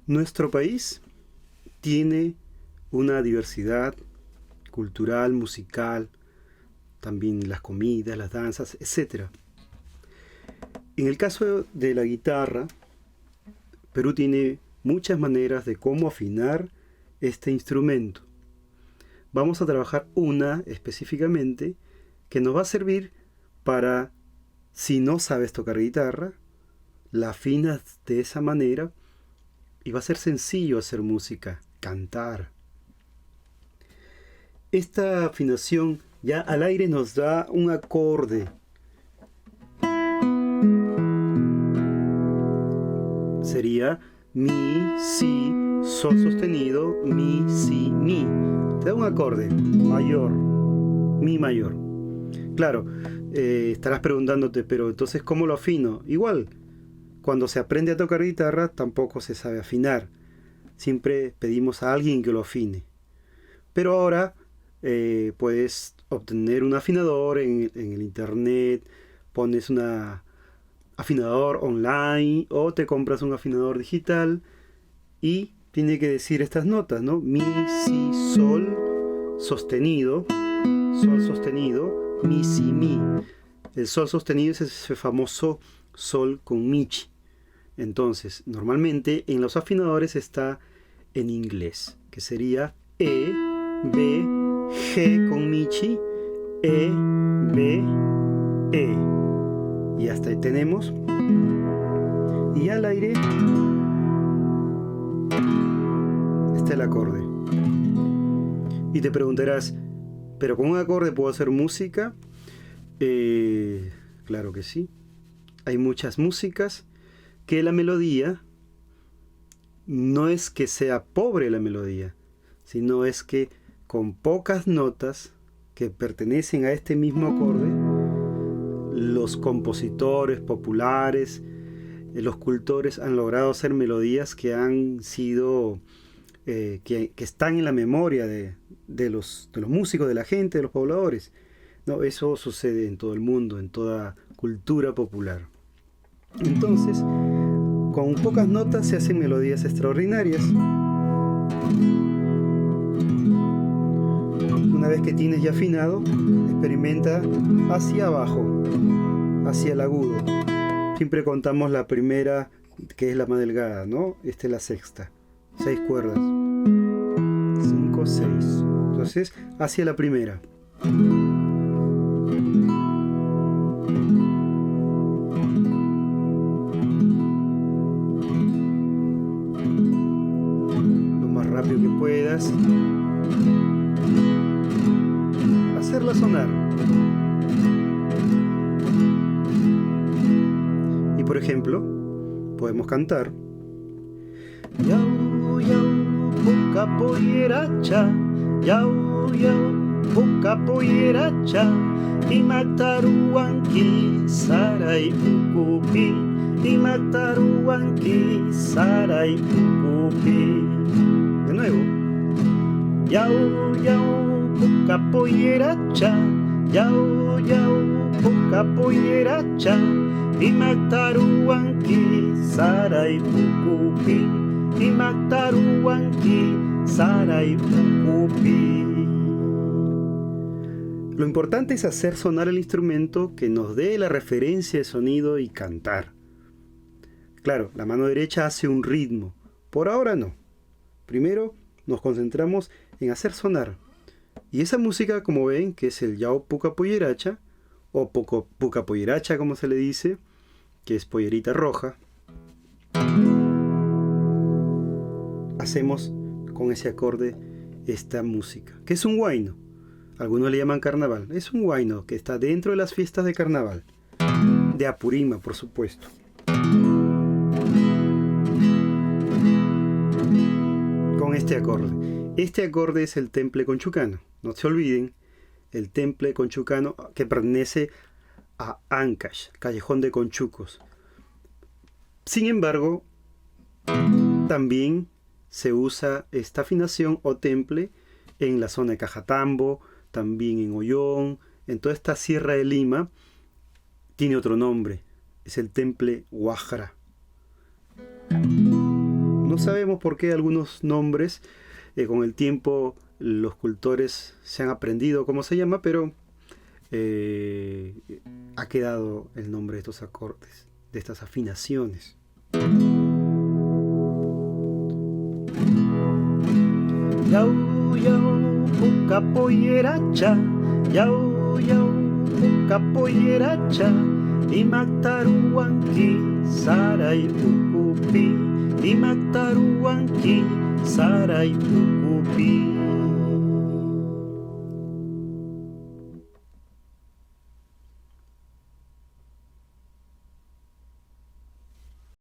Nuestro país tiene una diversidad cultural, musical, también las comidas, las danzas, etc. En el caso de la guitarra, Perú tiene muchas maneras de cómo afinar este instrumento. Vamos a trabajar una específicamente que nos va a servir para, si no sabes tocar guitarra, la afinas de esa manera y va a ser sencillo hacer música, cantar. Esta afinación ya al aire nos da un acorde. Sería mi, si, sol sostenido, mi, si, mi. Te da un acorde mayor, mi mayor. Claro, estarás preguntándote, pero entonces ¿cómo lo afino? Igual, cuando se aprende a tocar guitarra tampoco se sabe afinar. Siempre pedimos a alguien que lo afine. Pero ahora puedes obtener un afinador en el internet, pones un afinador online o te compras un afinador digital y tiene que decir estas notas, ¿no? Mi, si, sol sostenido, mi, si, mi. El sol sostenido es ese famoso sol con michi. Entonces, normalmente en los afinadores está en inglés, que sería E, B, G con michi, E, B, E. Y hasta ahí tenemos. Y al aire está el acorde. Y te preguntarás, ¿pero con un acorde puedo hacer música? Claro que sí. Hay muchas músicas que la melodía no es que sea pobre la melodía, sino es que con pocas notas que pertenecen a este mismo acorde, los compositores populares, los cultores han logrado hacer melodías que han sido, que están en la memoria de los músicos, de la gente, de los pobladores. No, eso sucede en todo el mundo, en toda cultura popular. Entonces, con pocas notas se hacen melodías extraordinarias. Una vez que tienes ya afinado, experimenta hacia abajo, hacia el agudo. Siempre contamos la primera, que es la más delgada, ¿no? Esta es la sexta. 6 cuerdas. 5, 6. Entonces, hacia la primera. Lo más rápido que puedas. Hacerla sonar. Y por ejemplo, podemos cantar. Yau, yau, pucapoyeracha, yau, yau, pucapoyeracha, imataruanki, saray, ukupi, imataruanki, saray, ukupi. De nuevo. Yau, yau, pucapoyeracha, yau, yau, pucapoyeracha, imataruanki, saray, ukupi, imataruanki, saray, ukupi. Lo importante es hacer sonar el instrumento que nos dé la referencia de sonido y cantar. Claro, la mano derecha hace un ritmo. Por ahora no. Primero nos concentramos en hacer sonar. Y esa música, como ven, que es el yao pucapoyeracha, o pucapoyeracha como se le dice, que es pollerita roja, hacemos con ese acorde esta música, que es un huayno. Algunos le llaman carnaval. Es un huayno que está dentro de las fiestas de carnaval. De Apurima, por supuesto. Con este acorde. Este acorde es el temple conchucano. No se olviden, el temple conchucano que pertenece a Ancash, Callejón de Conchucos. Sin embargo, también se usa esta afinación o temple en la zona de Cajatambo, también en Ollón, en toda esta sierra de Lima. Tiene otro nombre, es el temple Guajara. No sabemos por qué algunos nombres, con el tiempo los cultores se han aprendido cómo se llama, pero ha quedado el nombre de estos acordes, de estas afinaciones. Yau yau capoeiracha, yau yau capoeiracha, imataruanki sarai pukupi, imataruanki sarai pukupi.